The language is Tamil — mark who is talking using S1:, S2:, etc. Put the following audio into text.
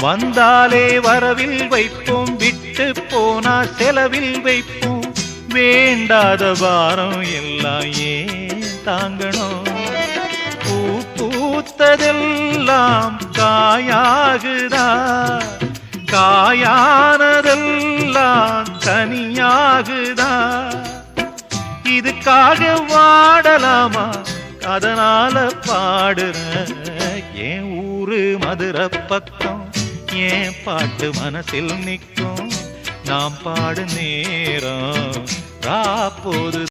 S1: வந்தாலே வரவில் வைப்போம், விட்டு போனா செலவில் வைப்போம். வேண்டாத பாரம் எல்லாம் ஏன் தாங்கணும்? பூ பூத்ததெல்லாம் காயாகுதா, காயானதெல்லாம் தனியாகுதா? இதுக்காக வாடலாமா? அதனால பாடுறேன். என் ஊரு மதுரை பக்கம், என் பாட்டு மனசில் நிற்கும். நாம் பாடு நேரம் ராப்போது